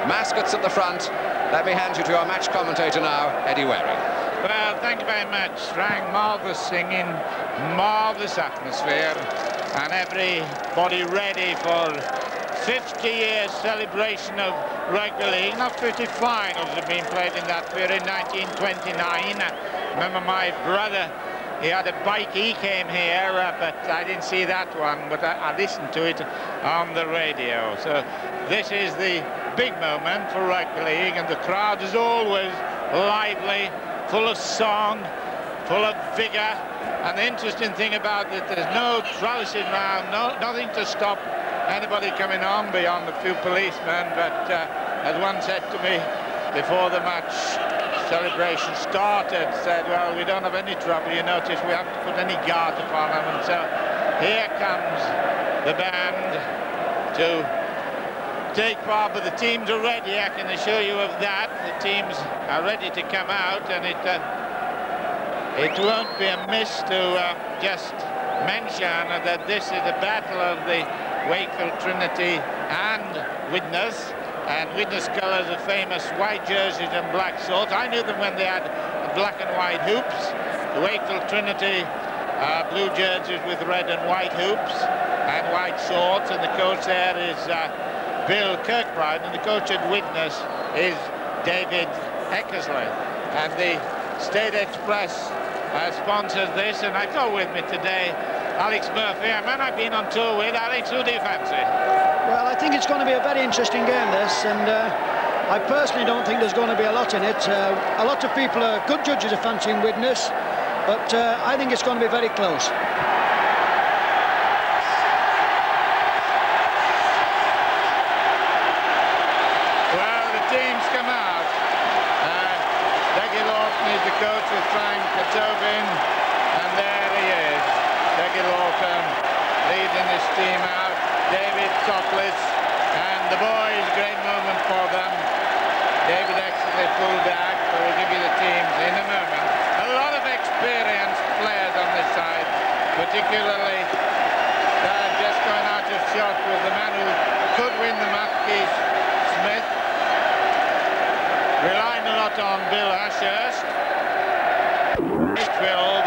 mascots at the front. Let me hand you to our match commentator now, Eddie Waring. Well, thank you very much, Frank. Marvellous singing, marvellous atmosphere, and everybody ready for 50 years celebration of rugby league. Not 50 finals have been played in that period, 1929. Remember my brother, he had a bike, he came here, but I didn't see that one, but I listened to it on the radio. So this is the big moment for rugby league, and the crowd is always lively, full of song, full of vigour. And the interesting thing about it, there's no trousers round, nothing to stop anybody coming on beyond a few policemen. But as one said to me before the match celebration started, said, well, we don't have any trouble, you notice we haven't put any guard upon them. And so here comes the band to take part, but the teams are ready, I can assure you of that. The teams are ready to come out, and it won't be amiss to just mention that this is the battle of the Wakefield Trinity and Widnes. And Widnes colours are famous white jerseys and black shorts. I knew them when they had black and white hoops. The Wakefield Trinity blue jerseys with red and white hoops and white shorts, and the coach there is Bill Kirkbride, and the coach at Widnes is David Eckersley. And the State Express sponsors this, and I've got with me today Alex Murphy, a man I've been on tour with. Alex, who do you fancy? Well, I think it's going to be a very interesting game, this, and I personally don't think there's going to be a lot in it. A lot of people are good judges of fancying Widnes, but I think it's going to be very close. Well, the teams come out. Dougie Lawton is the coach with Frank Tobin, and there he is. Dougie Lawton leading his team out. David Topless, and the boys, great moment for them. David Exley full back, so we'll give you the teams in a moment. A lot of experienced players on this side, particularly just going out of shot was the man who could win the match, Smith. Relying a lot on Bill Ashurst. Wakefield.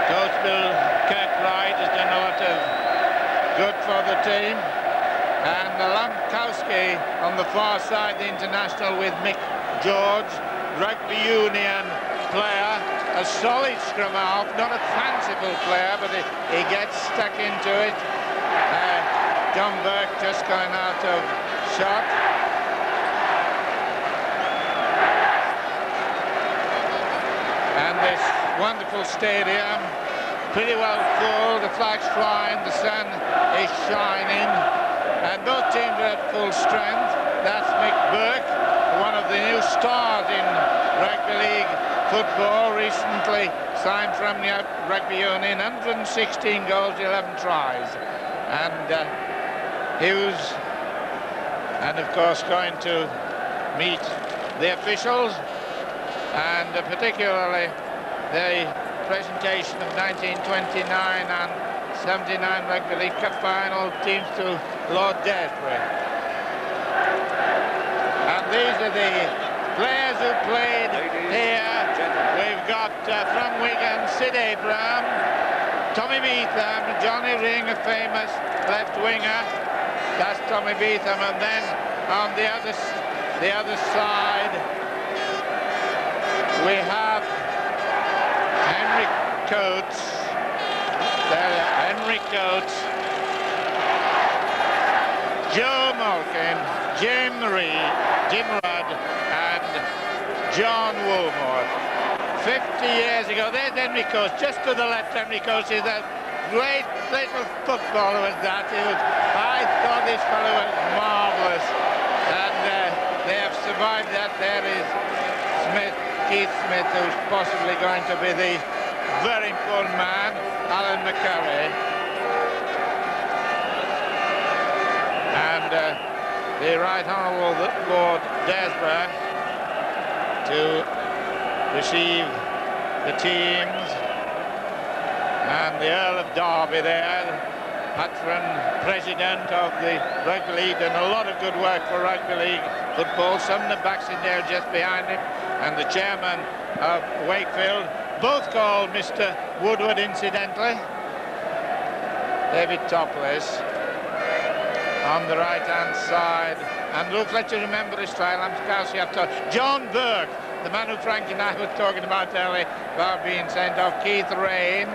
Coach Bill Kirkbride has done a lot of good for the team. And Lankowski on the far side, the international with Mick George, rugby union player, a solid scrum half, not a fanciful player, but he gets stuck into it. John Burke just going out of shot. And this wonderful stadium, pretty well full, the flag's flying, the sun is shining, and both teams are at full strength. That's Mick Burke, one of the new stars in rugby league football, recently signed from the rugby union, 116 goals, 11 tries. And Hughes, and of course going to meet the officials, and particularly the presentation of 1929 and 79 Rugby League Cup final teams to Lord Daresbury. And these are the players who played here. We've got from Wigan, Sid Abraham, Tommy Beetham, Johnny Ring, a famous left winger. That's Tommy Beetham. And then on the other side we have Henry Coates, Joe Malkin, Jim Rudd, and John Woolmore. 50 years ago, there's Henry Coates, just to the left. Henry Coates is a great little footballer, was that. I thought this fellow was marvellous, and they have survived that. There is Smith, Keith Smith, who's possibly going to be the very important man, Alan McCurry. And the Right Honourable Lord Daresbury to receive the teams, and the Earl of Derby there, patron president of the Rugby League, and a lot of good work for Rugby League football. Sumner backs in there just behind him, and the chairman of Wakefield, both called Mr. Woodward, incidentally. David Topless on the right-hand side, and look, let you remember his trial. I'm scarcely up to John Burke, the man who Frank and I were talking about earlier about being sent off, Keith Rain,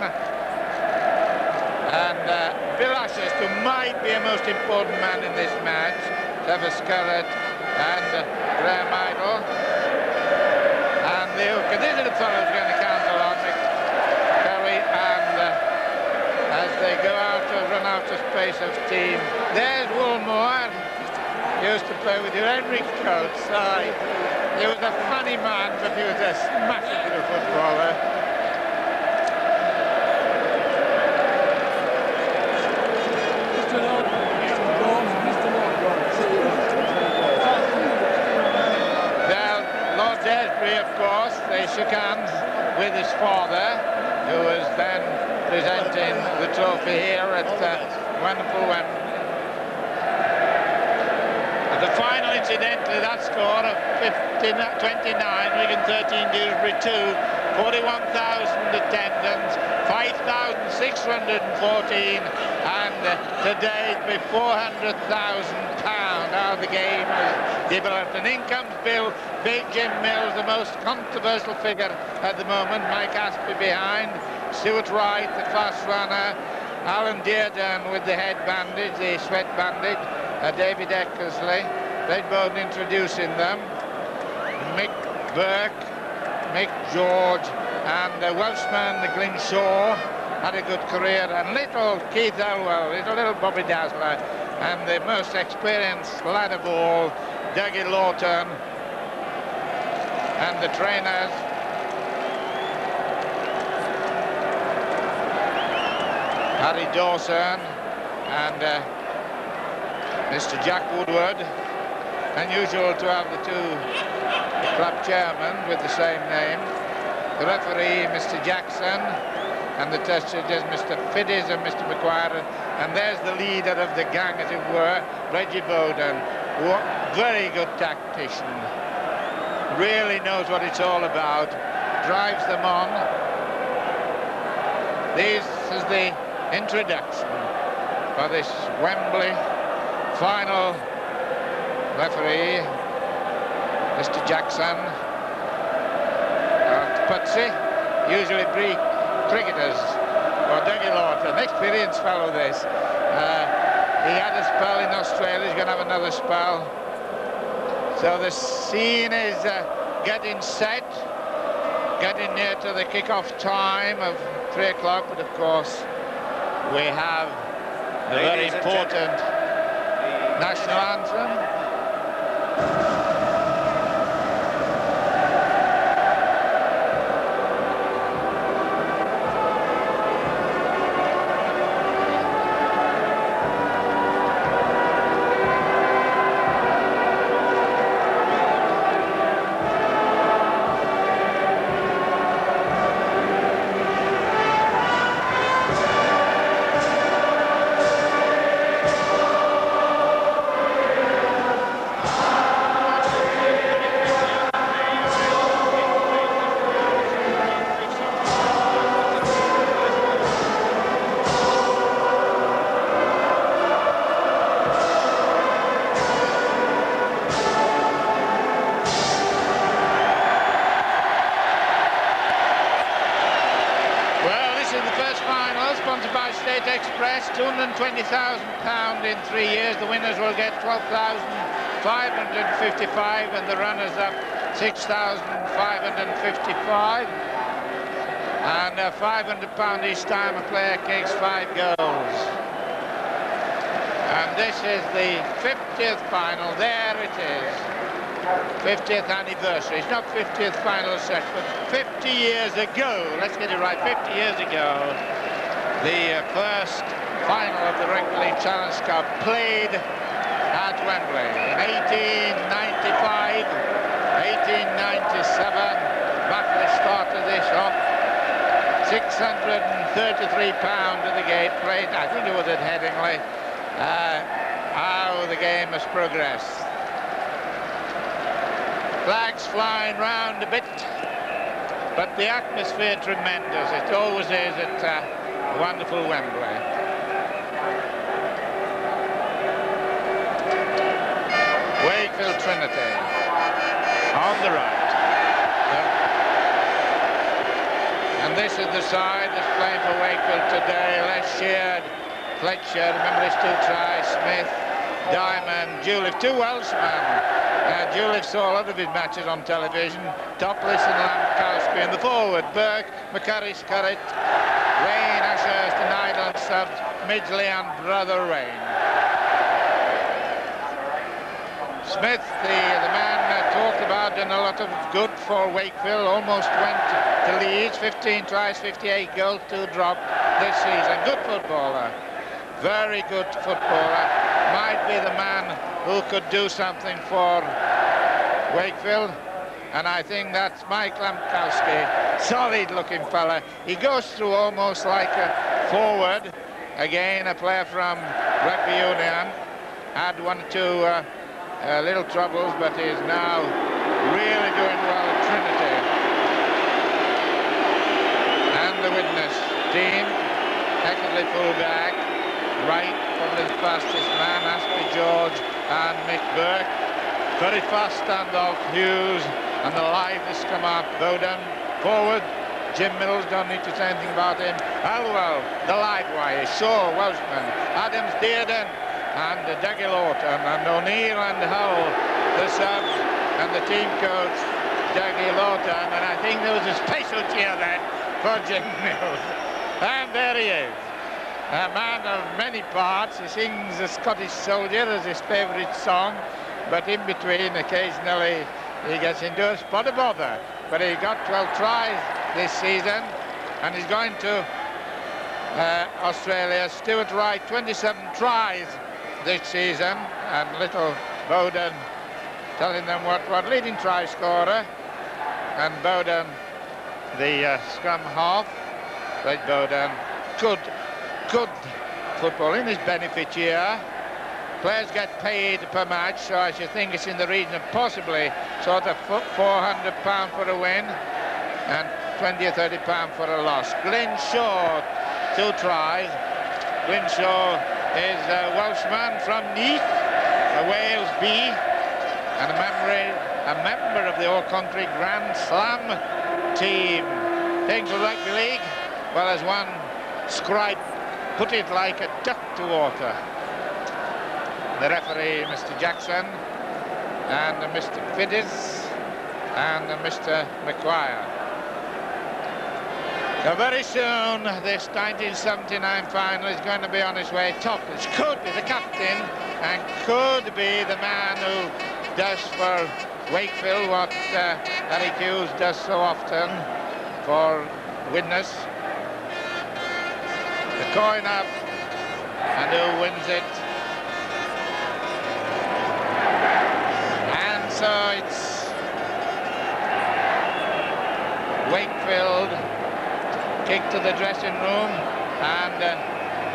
and Bill Ashurst, who might be a most important man in this match, Trevor Scarlett and Graham Idle, and the hooker. These are the fellows going to counsel on Mick Kelly, and as they go out to run out of space of team, there's Woolmore, used to play with your Henry Coates. He was a funny man, but he was a smashing little footballer. Lord Desbury, of course, they shook hands with his father, who was then presenting the trophy here at wonderful Wembley. At the final, incidentally, that score of 29, Wigan 13, Dewsbury 2, 41,000 attendance, 5,614, and today it'll be £400,000 how the game has developed. And in comes Bill, Big Jim Mills, the most controversial figure at the moment, Mike Aspey behind, Stuart Wright, the class runner, Alan Dearden with the head bandage, the sweat bandage, David Eckersley, Red Bowden introducing them, Mick Burke, Mick George, and the Welshman, the Glynshaw, had a good career, and little Keith Elwell, little Bobby Dazzler, and the most experienced lad of all, Dougie Lawton, and the trainers, Harry Dawson and Mr. Jack Woodward. Unusual to have the two club chairmen with the same name. The referee, Mr. Jackson, and the test judges, Mr. Fiddies and Mr. McGuire. And there's the leader of the gang, as it were, Reggie Bowden. Very good tactician. Really knows what it's all about. Drives them on. This is the introduction for this Wembley final. Referee, Mr. Jackson. Putsy, usually cricketers, or Dougie Lawton, experienced fellow this. He had a spell in Australia, he's going to have another spell. So the scene is getting set, getting near to the kick-off time of 3 o'clock, but of course we have the very important national anthem. £220,000 in 3 years. The winners will get £12,555 and the runners-up £6,555. And £500 each time a player kicks 5 goals. And this is the 50th final. There it is. 50th anniversary. It's not 50th final set, but 50 years ago. Let's get it right. 50 years ago, the first final of the Rugby League Challenge Cup played at Wembley in 1895, 1897. Batley started this off. £633 at the gate plate. I think it was at Headingley. How the game has progressed. Flags flying round a bit, but the atmosphere tremendous. It always is at wonderful Wembley. Wakefield Trinity on the right. And this is the side that's playing for Wakefield today. Les Sheard, Fletcher, remember his 2 tries, Smith, Diamond, Juliff, 2 Welshmen. Juliff saw a lot of his matches on television. Topless and Lankowski in the forward. Burke, McCurry, Scurrit, Rain, Ashurst, and Island subs, Midgley and Brother Rain. Smith, the man talked about, done a lot of good for Wakefield, almost went to Leeds, 15 tries, 58 goals, 2 dropped this season. Good footballer, very good footballer. Might be the man who could do something for Wakefield, and I think that's Mike Lankowski, solid looking fella. He goes through almost like a forward. Again, a player from Rugby Union, had 1 or 2 little troubles, but is now really doing well at Trinity. And the Widnes team, technically full back, right, probably the fastest man, Ashley George and Mick Burke. Very fast standoff, Hughes, and the liveliest come up, Bowden, forward, Jim Mills, don't need to say anything about him. Halwell, the live wire, Shaw, Welshman, Adams, Dearden, and Dougie Lawton, and O'Neill and Hull, the subs, and the team coach, Dougie Lawton, and I think there was a special cheer then for Jim Mills. And there he is, a man of many parts. He sings The Scottish Soldier as his favourite song, but in between, occasionally, he gets into a spot of bother. But he got 12 tries this season, and he's going to Australia. Stuart Wright, 27 tries this season, and little Bowden telling them what leading try scorer, and Bowden the scrum half. But Bowden, good football in his benefit year. Players get paid per match, so I should think it's in the region of possibly sort of £400 for a win and £20 or £30 for a loss. Glyn Shaw, 2 tries. Glyn Shaw is a Welshman from Neath, a Wales B, and a member of the all-country Grand Slam team. Things for rugby league, well, as one scribe put it, like a duck to water. The referee, Mr. Jackson, and Mr. Fiddis, and Mr. McGuire. So very soon, this 1979 final is going to be on its way. Topless could be the captain and could be the man who does for Wakefield what Harry Hughes does so often for Widnes. The coin up, and who wins it? And so it's Wakefield. Kick to the dressing room, and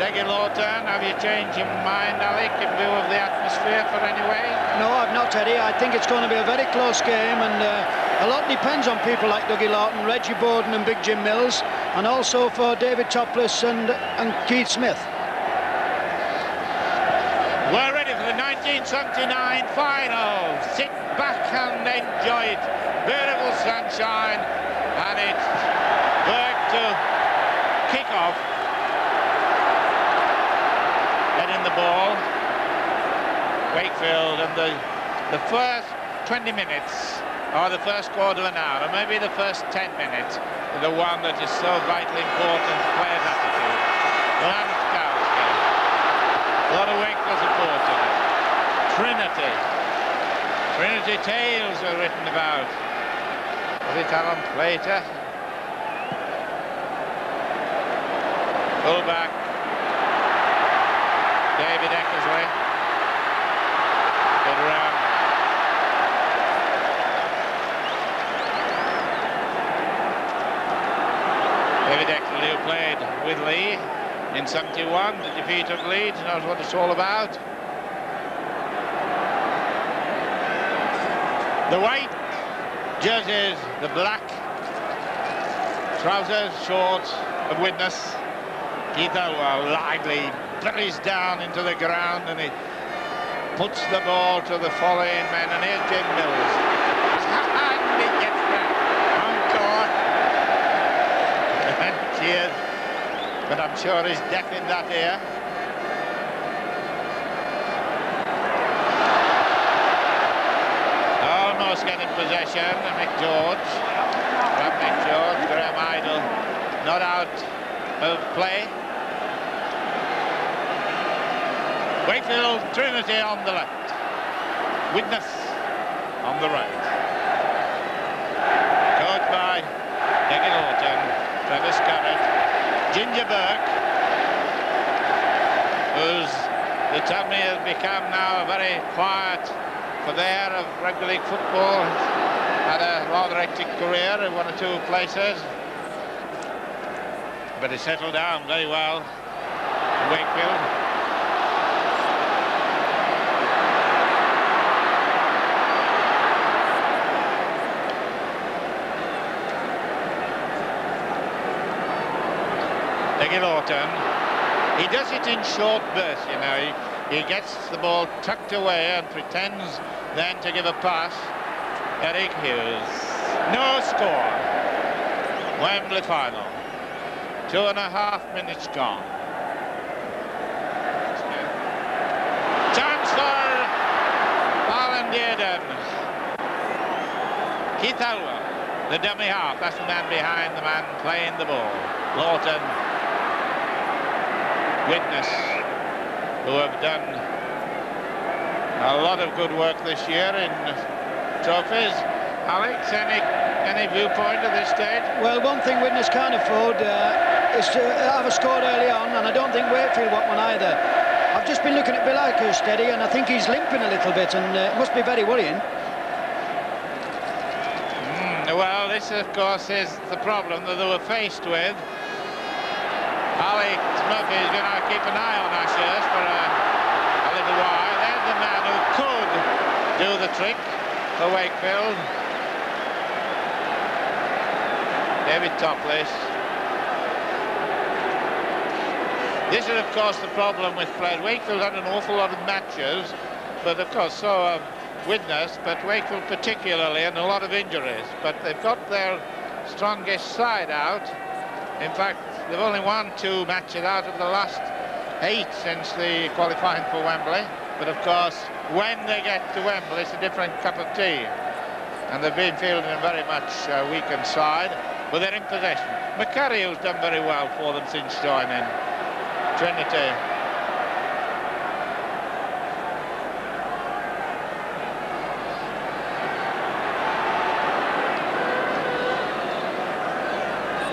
Dougie Lawton, have you changed your mind, Alec, in view of the atmosphere for anyway? No, I've not, Eddie. I think it's going to be a very close game, and a lot depends on people like Dougie Lawton, Reggie Bowden and Big Jim Mills, and also for David Topless and Keith Smith. We're ready for the 1979 final. Sit back and enjoy it. Beautiful sunshine, and it's Burke to kick off. Heading the ball. Wakefield, and the first 20 minutes, or the first quarter of an hour, or maybe the first 10 minutes, the one that is so vitally important to players' attitude. Lankowski. A lot of Wakefield supporters. Trinity tales are written about. Was it Alan Plater? Full-back, David Eckersley. Good run. David Eckersley. with Lee in 71. The defeat at Leeds, knows what it's all about. The white jerseys, the black trousers, shorts of Widnes. Keith Elwell lively, buries down into the ground, and he puts the ball to the following men, and here's Jim Mills. And he gets there. Encore. And cheers. But I'm sure he's deaf in that ear. Almost getting possession, Mick George. From Mick George, Graham Idle not out of play. Wakefield, Trinity on the left. Widnes on the right. Coached by Eggy Lawton, Travis Garrett, Ginger Burke, who's, they tell me, has become now a very quiet purveyor of rugby league football. Had a rather hectic career in one or two places, but he settled down very well in Wakefield. Eggy Lawton, he does it in short bursts, you know. He gets the ball tucked away and pretends then to give a pass. Eric Hughes. No score. Wembley final. 2.5 minutes gone. Chance for Alan Dearden. Keith Elwell, the dummy half. That's the man behind the man playing the ball. Lawton. Widnes, who have done a lot of good work this year in trophies. Alex, any viewpoint at this stage? Well, one thing Widnes can't afford is to have a score early on, and I don't think Wakefield want one either. I've just been looking at Bill Aker's steady, and I think he's limping a little bit, and it must be very worrying. Well, this, of course, is the problem that they were faced with. Alex Murphy is going to keep an eye on Ashurst for a little while. There's the man who could do the trick for Wakefield. David Topless. This is, of course, the problem with players. Wakefield had an awful lot of matches, but of course so have Widnes, but Wakefield particularly, and a lot of injuries. But they've got their strongest side out. In fact, they've only won 2 matches out of the last 8 since the qualifying for Wembley. But of course, when they get to Wembley, it's a different cup of tea. And they've been fielding a very much weakened side, but they're in possession. McCurry, who's done very well for them since joining Trinity.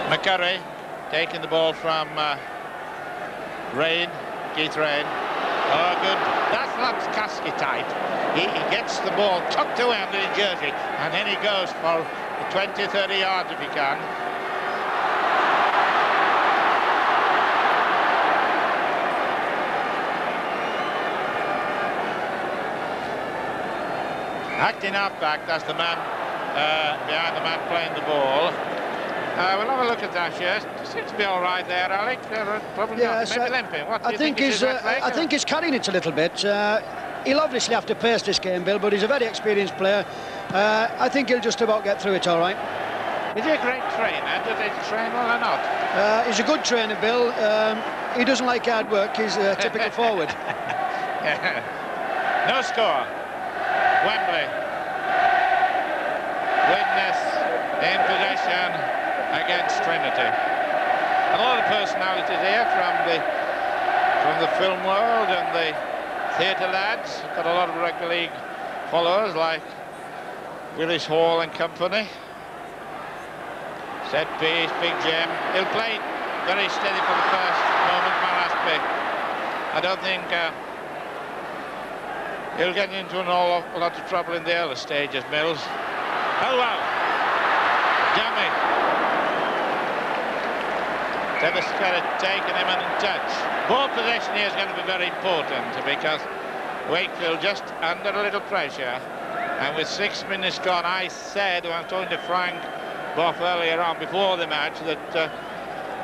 McCurry taking the ball from Keith Rain. Oh, good. That's Lampskasky type. He gets the ball tucked away under his jersey, and then he goes for 20, 30 yards if he can. Acting half-back, that's the man behind the man playing the ball. We'll have a look at that, yes. Seems to be all right there, Alex. Probably not. Maybe limping. What do you think I think he's carrying it a little bit. He'll obviously have to pace this game, Bill, but he's a very experienced player. I think he'll just about get through it all right. Is he a great trainer? Does he train well or not? He's a good trainer, Bill. He doesn't like hard work. He's a typical forward. No score. Wembley. Widnes in possession against Trinity. A lot of personalities here from the film world and the theatre lads. Got a lot of rugby league followers like Willis Hall and company. Set piece, Big Jim. He'll play very steady for the first moment, my last pick. I don't think he'll get into a lot of trouble in the early stages, Mills. Oh well. Dummy. Devastated, taking him in touch. Ball possession here is going to be very important because Wakefield just under a little pressure. And with 6 minutes gone, I said, when I was talking to Frank Boff earlier on before the match, that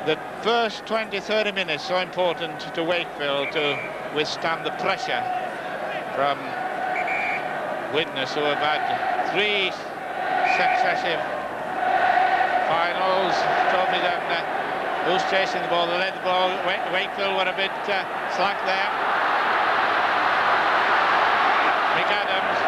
the first 20-30 minutes so important to Wakefield to withstand the pressure from Widnes, who have had 3 successive finals, trophies, and who's chasing the ball? They led the ball. Wakefield were a bit slack there. Mick Adams.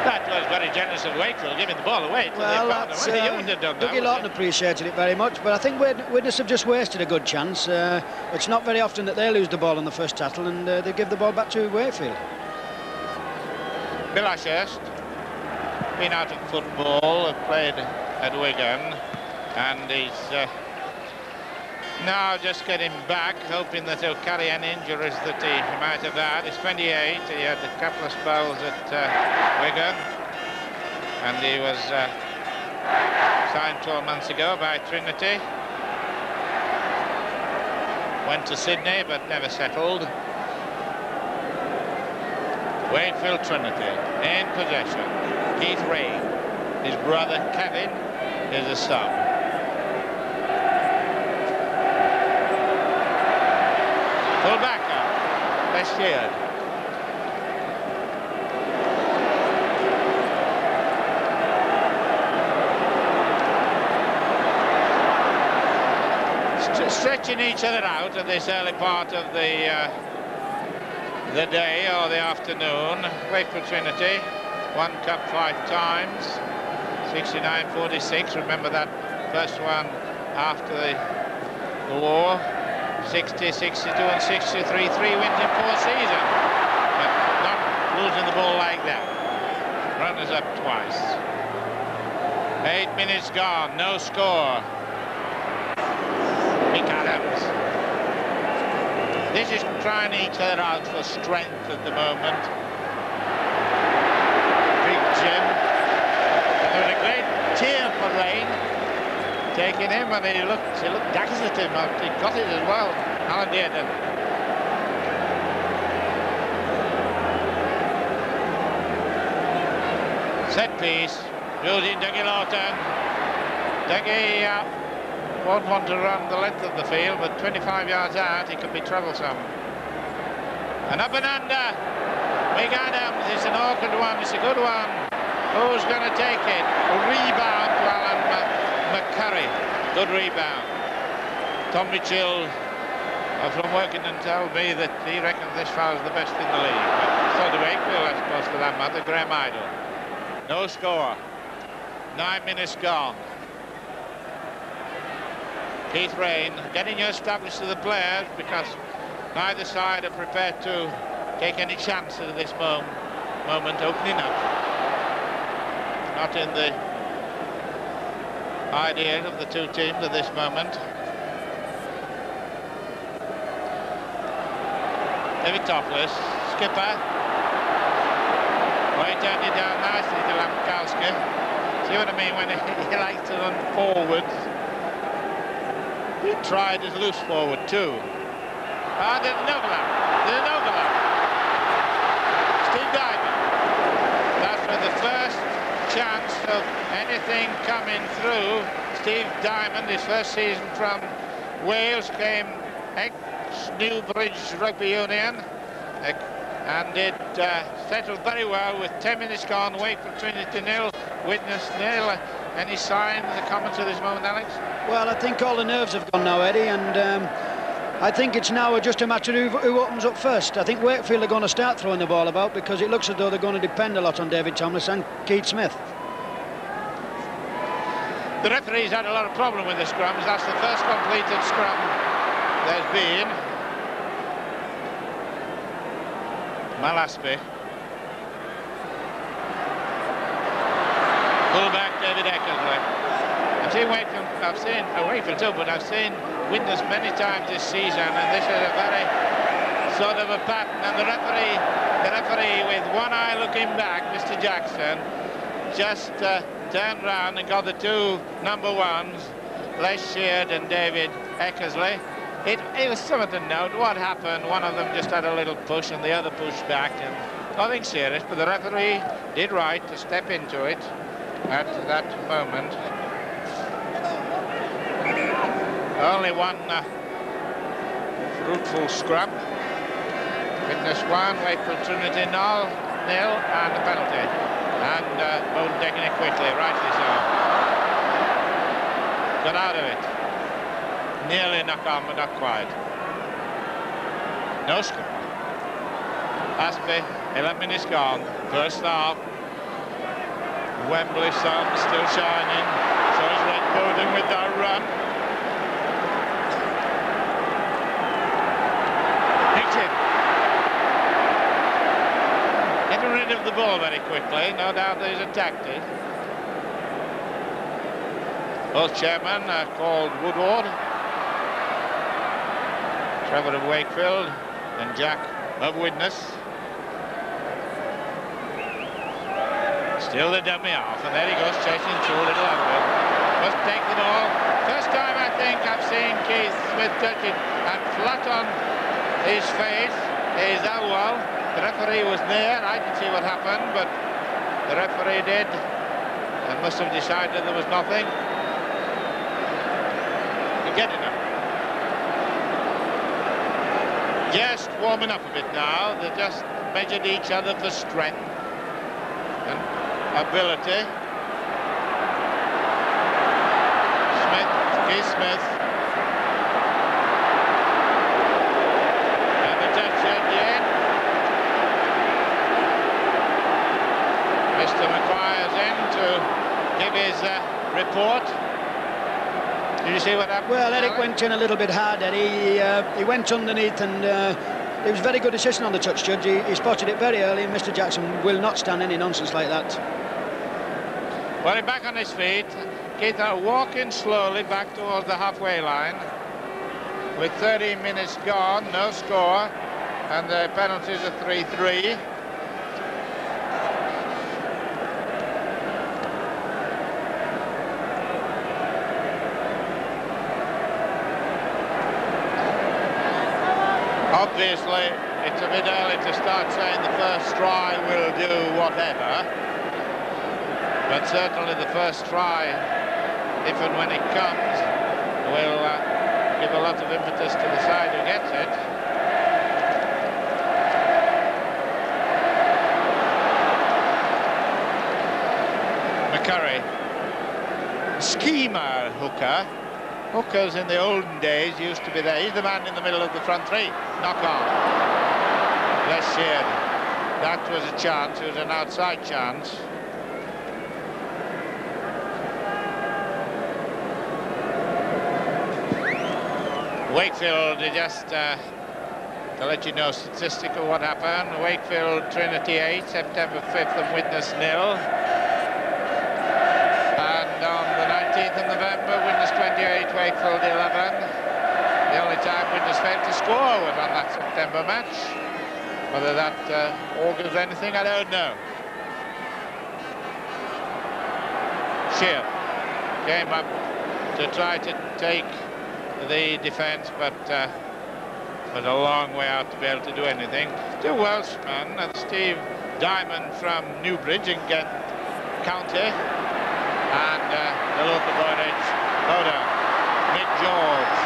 That was very generous of Wakefield, giving the ball away. Well, that's, you wouldn't have done that. Dougie Lawton appreciated it very much, but I think Widnes have just wasted a good chance. It's not very often that they lose the ball in the first tackle, and they give the ball back to Wakefield. Bill Ashurst, been out of football, played at Wigan, and he's now just getting back, hoping that he'll carry any injuries that he might have had. He's 28, he had a couple of spells at Wigan, and he was signed 12 months ago by Trinity. Went to Sydney, but never settled. Wakefield Trinity in possession. Keith Rain, his brother Kevin, is a sub. Full backer, best cheered. Stretching each other out at this early part of the day or the afternoon. Wakefield Trinity, won Cup 5 times, 69-46. Remember that first one after the war. 60, 62 and 63, 3 wins in 4 seasons. But not losing the ball like that. Runners up twice. 8 minutes gone, no score. Mick Adams. This is trying each other out for strength at the moment. Big Jim. And there was a great cheer for Rain. Taking him, and he looked daggers at him. He got it as well. Alan Dearden. Set piece. Using Dougie Lawton. Dougie won't want to run the length of the field, but 25 yards out, he could be troublesome. And up and under. Mick Adams. It's an awkward one. It's a good one. Who's going to take it? A rebound to Alan McCurry. Good rebound. Tom Mitchell from Workington told me that he reckons this fellow's the best in the league. But so do Wakefield, I suppose, for that matter. Graham Idle. No score. 9 minutes gone. Keith Rain getting you established to the players because neither side are prepared to take any chances at this moment opening up. Not in the idea of the two teams at this moment. David Topless, skipper. Well, he turned it down nicely to Lamkowski. See what I mean when he likes to run forwards. He tried his loose forward too. Ah, there's an overlap. There's an overlap. Steve Diamond. That's for the first chance of anything coming through. Steve Diamond, his first season from Wales, came ex-Newbridge Rugby Union, and it settled very well with 10 minutes gone. Wakefield Trinity 0, Widnes 0. Any signs, the comments at this moment, Alex? Well, I think all the nerves have gone now, Eddie, and I think it's now just a matter of who opens up first. I think Wakefield are going to start throwing the ball about because it looks as though they're going to depend a lot on David Thomas and Keith Smith. The referee's had a lot of problem with the scrums. That's the first completed scrum there's been. Malaspy. Fullback David Eckersley. I've seen Wakefield too, but I've seen Widnes many times this season, and this is a very sort of a pattern. And the referee with one eye looking back, Mr. Jackson, just turned round and got the two number ones Les Sheard and David Eckersley. It was something to note. What happened? One of them just had a little push and the other pushed back, and nothing serious, but the referee did right to step into it at that moment. Only one fruitful scrum. Widnes 1, Wakefield Trinity 0, and the penalty. And Bowden taking it quickly, rightly so. Got out of it. Nearly knock on, but not quite. No score. Aspie, 11 minutes gone. First half. Wembley sun still shining. So is Red Bowden with that run. Nicked him. Getting rid of the ball very quickly. No doubt that he's attacked it. Both chairmen called Woodward. Trevor of Wakefield and Jack of Widnes. Still the dummy off, and there he goes chasing through a little Elwood. Must take the ball. First time I think I've seen Keith Smith touch it, and flat on his face is Elwell. The referee was there. I didn't see what happened, but the referee did, and must have decided there was nothing. You're getting him. Just warming up a bit now. They just measured each other for strength and ability. Keith Smith. And the touch at the end. Mr. McGuire's in to give his report. Did you see what happened? Well, Eric went in a little bit hard, Eddie. He went underneath, and it was very good decision on the touch, Judge. He spotted it very early, and Mr. Jackson will not stand any nonsense like that. Well, he's back on his feet. Keith walking slowly back towards the halfway line. With 13 minutes gone, no score, and the penalties are 3-3. Obviously, it's a bit early to start saying the first try will do whatever, but certainly the first try, if and when it comes, will give a lot of impetus to the side who gets it. McCurry, schemer hooker. Hookers in the olden days used to be there. He's the man in the middle of the front three. Knock on. Les Sheard. That was a chance. It was an outside chance. Wakefield, just to let you know statistic of what happened. Wakefield Trinity 8, September 5th, and Widnes 0. And on the 19th of November, Widnes 28, Wakefield 11. The only time Widnes failed to score was on that September match. Whether that augurs anything, I don't know. Sheard came up to try to take the defence, but was a long way out to be able to do anything. Two Welshmen, Steve Diamond from Newbridge in Kent County, and the local Bowden, Mick George.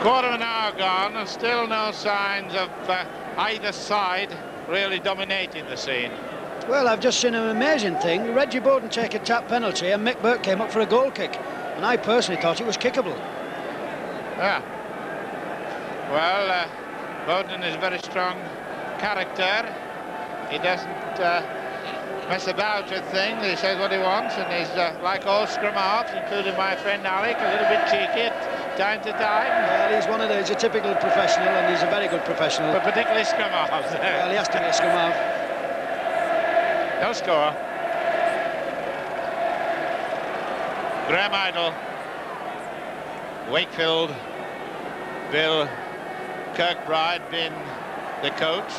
Quarter of an hour gone, and still no signs of either side really dominating the scene. Well, I've just seen an amazing thing. Reggie Bowden take a tap penalty, and Mick Burke came up for a goal kick, and I personally thought it was kickable. Yeah. Well, Bowden is a very strong character. He doesn't mess about with things. He says what he wants, and he's like all scrum halves, including my friend Alec, a little bit cheeky at time to time. Well, he's one of those, he's a typical professional, and he's a very good professional. But particularly scrum halves. Well, he has to be a scrum half. No score. Graham Idle, Wakefield, Bill Kirkbride been the coach.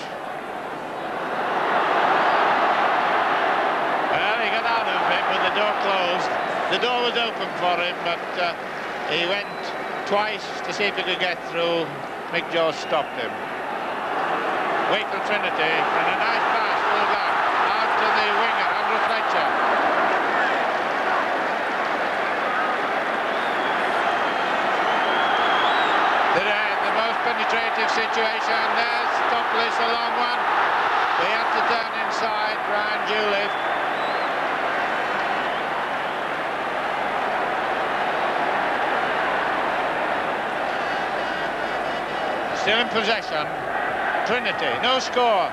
Well, he got bit with the door closed. The door was open for him, but he went twice to see if he could get through. Mick Jones stopped him. Wakefield Trinity, and a nice pass, full back, out to the winger, Andrew Fletcher. The most penetrative situation, there's Topless, a long one. They have to turn inside, Brian Juliff. Still in possession. Trinity, no score.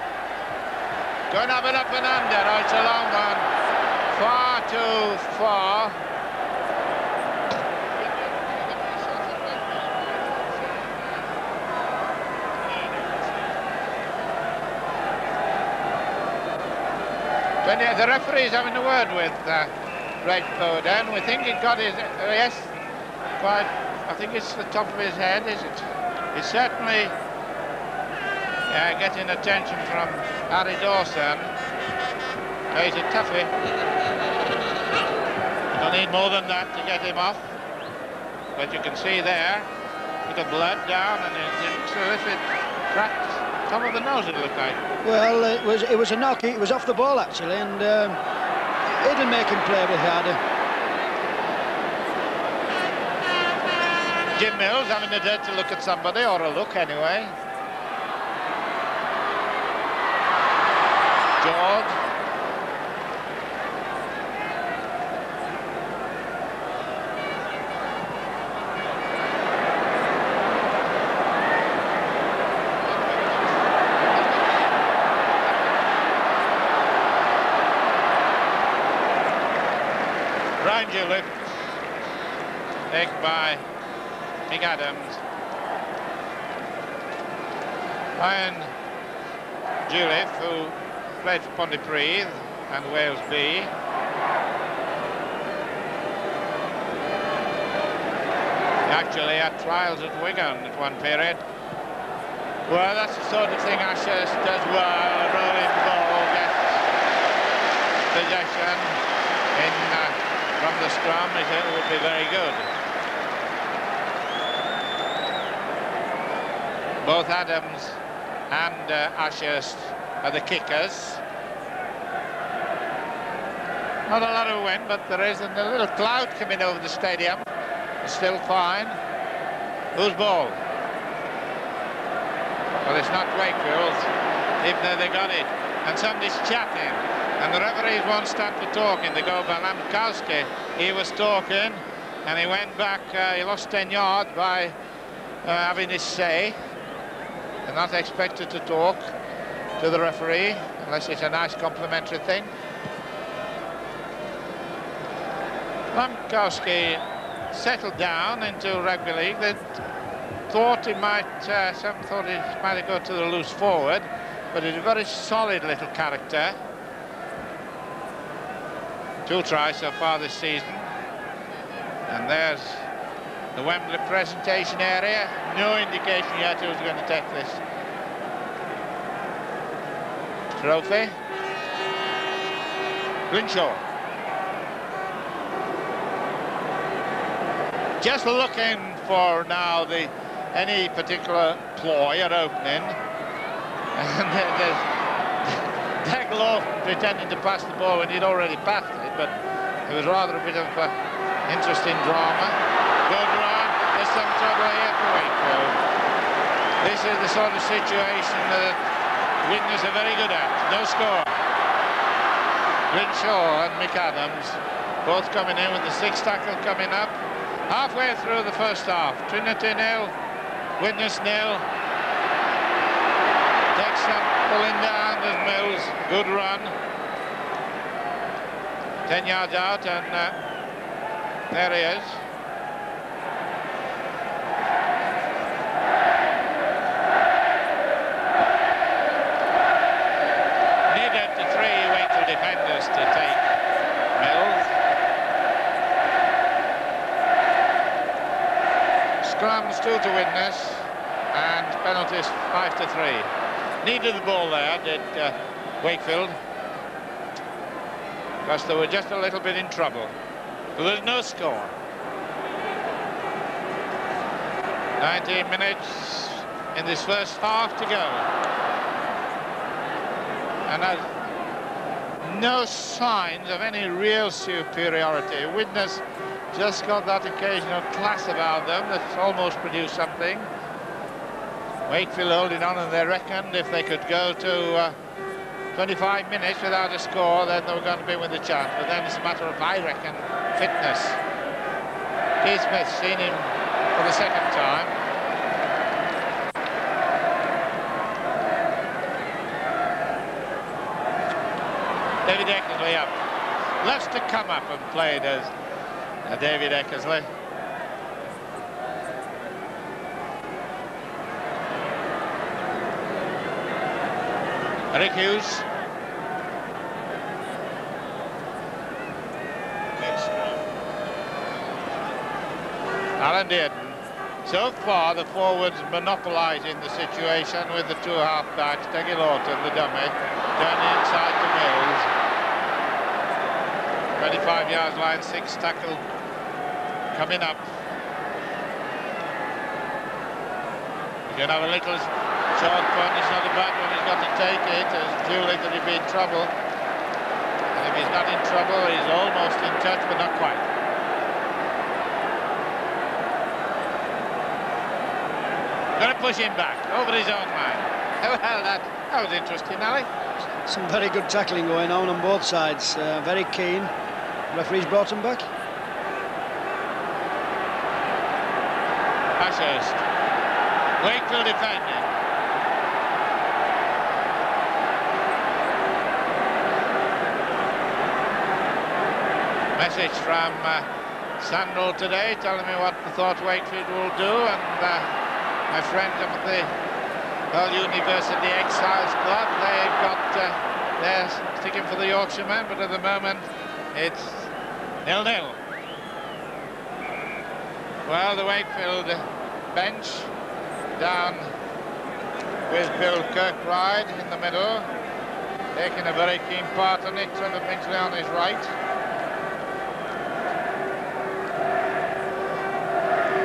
Going to have it up and under. Oh, it's a long one. Far too far. The referee's having a word with Greg Bowden. We think he got his, yes, quite, I think it's the top of his head, is it? He's certainly getting attention from Harry Dawson. Oh, he's a toughie. You don't need more than that to get him off. But you can see there, a bit of blood down, and it's a little bit cracked. Top of the nose, it looked like. Well, it was a knock. It was off the ball actually, and it didn't make him play a bit harder. Jim Mills having a dirty look at somebody, or a look anyway. George. Brian Juliff, taken by Mick Adams. Brian Juliff, who played for Pontypridd and Wales B. He actually had trials at Wigan at one period. Well, that's the sort of thing Ashurst does well. A rolling ball gets possession from the scrum. It would be very good. Both Adams and Ashurst are the kickers. Not a lot of wind, but there is a little cloud coming over the stadium. It's still fine. Whose ball? Well, it's not Wakefield's, even though they got it. And somebody's chatting. And the referees won't stand for talking. They go by Lamkowski. He was talking, and he went back. He lost 10 yards by having his say. They're not expected to talk to the referee unless it's a nice complimentary thing. Lamkowski settled down into rugby league. They thought he might, some thought he might go to the loose forward, but he's a very solid little character. 2 tries so far this season. And there's the Wembley presentation area. No indication yet who's going to take this trophy. Grinshaw. Just looking for now any particular ploy or opening. And there's Degloff pretending to pass the ball when he'd already passed it, but it was rather a bit of interesting drama. Good run. There's some trouble here for Wakefield. This is the sort of situation that Widnes are very good at. No score. Grinshaw and Mick Adams both coming in with the 6th tackle coming up. Halfway through the first half. Trinity 0, Widnes 0. Takes some pulling down. There's Mills. Good run. 10 yards out, and there he is. Needed the 3 Wakefield defenders to take Mills. Scrums 2 to Widnes, and penalties 5 to 3. Needed the ball there, did Wakefield. because they were just a little bit in trouble. There was no score. 19 minutes in this first half to go. And no signs of any real superiority. Widnes just got that occasional class about them that's almost produced something. Wakefield holding on, and they reckoned if they could go to 25 minutes without a score, then they were going to be with a chance. But then it's a matter of, I reckon, fitness. Keith Smith's seen him for the second time. David Eckersley up. Loves to come up and play, does David Eckersley. Rick Hughes. Alan Dearden. So far, the forwards monopolising the situation with the two half-backs, Dougie Lawton, the dummy, turning inside to Mills. 25 yards line, 6 tackle coming up. You can have a little short punt, it's not a bad one, he's got to take it. There's too late that he'd be in trouble. And if he's not in trouble, he's almost in touch, but not quite. Going to push him back, over his own man. Well, that was interesting, Ali. Some very good tackling going on both sides. Very keen. Referee's brought him back. Ashurst. Wakefield defending. Message from Sandal today telling me what they thought Wakefield will do, and my friend of the Hull University Exiles Club, they've got, they're sticking for the Yorkshiremen, but at the moment it's 0-0. Well, the Wakefield bench down with Bill Kirkbride in the middle, taking a very keen part on it. Trevor Finchley on his right.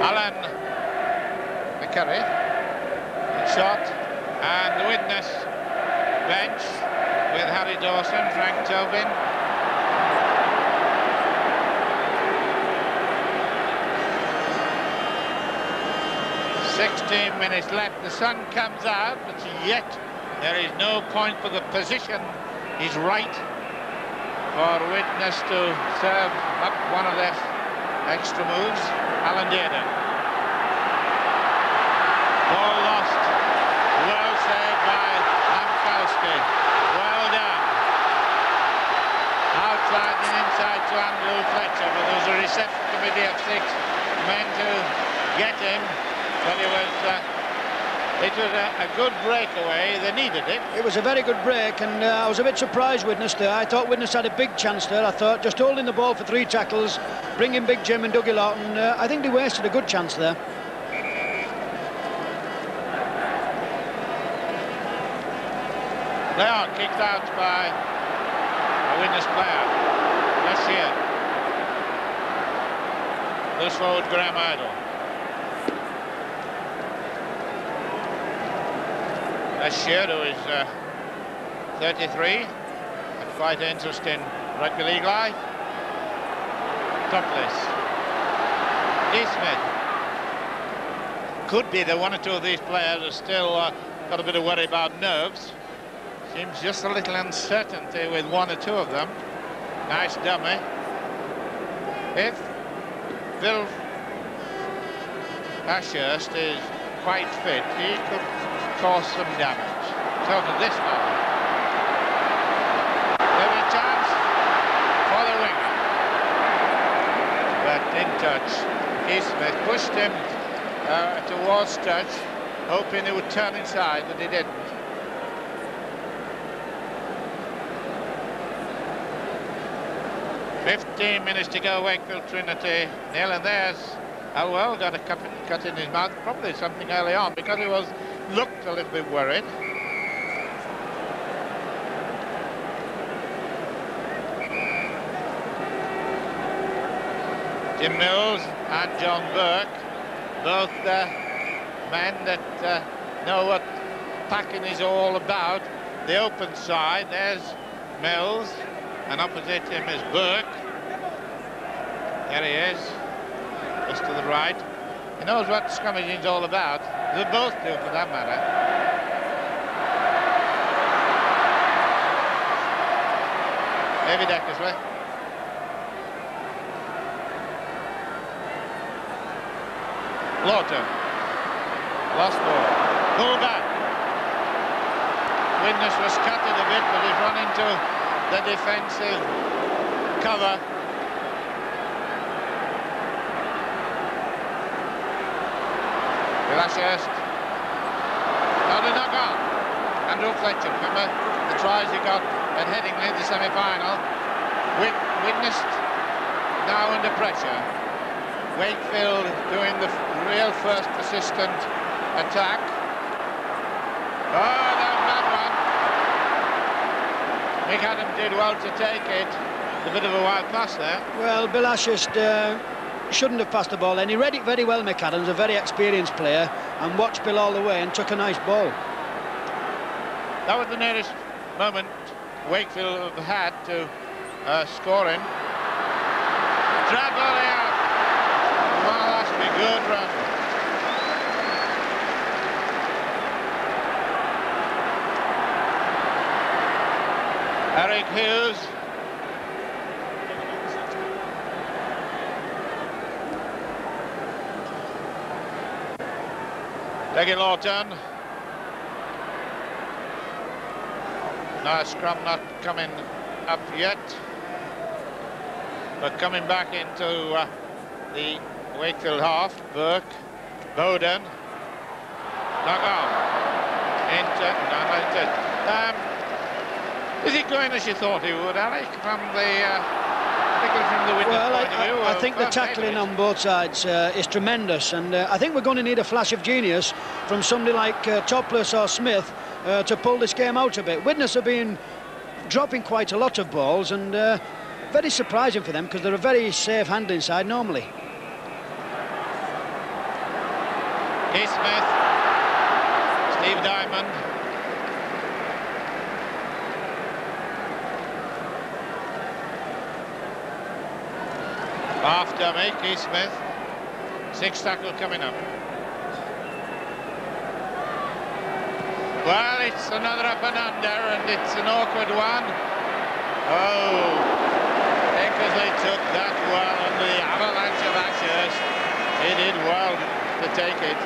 Alan McCurry, shot, and the Widnes bench with Harry Dawson, Frank Tobin. "16 minutes left. The sun comes out, but yet there is no point for the position. He's right for Widnes to serve up one of their extra moves. Alan Dearden. Ball lost. Well saved by Lankowski. Well done. Outside and inside to Andrew Fletcher, but there was a reception committee of 6 men to get him. But it was a good breakaway. They needed it. It was a very good break, and I was a bit surprised Widnes there. I thought Widnes had a big chance there. I thought just holding the ball for 3 tackles, bringing Big Jim and Dougie Lawton, I think they wasted a good chance there. They are kicked out by a Widnes player. That's here. Loose forward Graham Idle. Shear, who is 33, quite an interest in rugby league life. Topless. Keith Smith. Could be that one or two of these players are still got a bit of worry about nerves. Seems just a little uncertainty with one or two of them. Nice dummy. If Bill Ashurst is quite fit, he could cause some damage. So to this one, there's a chance for the winger, but in touch. Keith Smith pushed him towards touch, hoping he would turn inside, but he didn't. "15 minutes to go, Wakefield Trinity 0, and there's Alwell got a cut in his mouth, probably something early on, because he looked a little bit worried. Jim Mills and John Burke, both men that know what packing is all about. The open side, there's Mills, and opposite him is Burke. There he is, just to the right. He knows what scrummaging is all about. They both do, for that matter. David Eckersley. Lawton. Lost ball. Pull back. Widnes was cutted a bit, but he's run into the defensive cover. Lashurst. Not a knock-on. Andrew Fletcher, remember the tries he got at Headingley in the semi-final. Widnes now under pressure. Wakefield doing the real first persistent attack. Oh, that was a bad one. Mick Adams did well to take it. A bit of a wild pass there. Well, Bill Ashurst shouldn't have passed the ball, and he read it very well, Mick Adams, a very experienced player, and watched Bill all the way and took a nice ball. That was the nearest moment Wakefield have had to scoring. Drag volley out. Well, that's a good run. Eric Hughes. Peggy Lawton. No, scrum not coming up yet, but coming back into the Wakefield half. Burke, Bowden, knock on. Is he going as you thought he would, Alec, from the Well, I think the tackling on both sides is tremendous, and I think we're going to need a flash of genius from somebody like Topless or Smith to pull this game out a bit. Widnes have been dropping quite a lot of balls, and very surprising for them because they're a very safe handling side normally. Keith Smith, Steve Diamond. Half dummy, Keith Smith. Sixth tackle coming up. Well, it's another up and under, and it's an awkward one. Oh, Eckersley took that well under the avalanche of Ashurst. He did well to take it.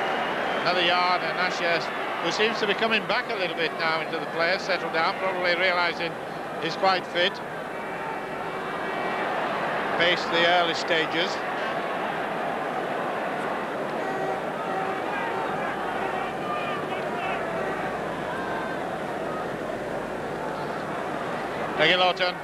Another yard, and Ashurst, who seems to be coming back a little bit now into the player, settled down, probably realising he's quite fit. Paced the early stages. Peggy Lawton.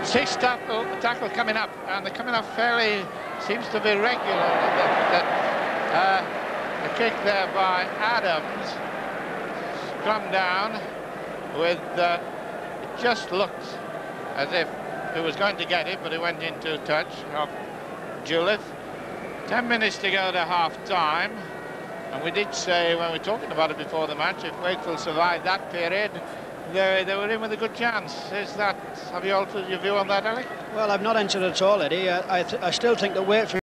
Sixth tackle coming up, and they're coming up fairly, seems to be regular. A kick there by Adams. Scrum down with, it just looked as if he was going to get it, but he went into touch of Julith. 10 minutes to go to half-time, and we did say when we were talking about it before the match, if Wakefield survived that period, they were in with a good chance. Have you altered your view on that, Alec? Well, I've not entered at all, Eddie. I still think that Wakefield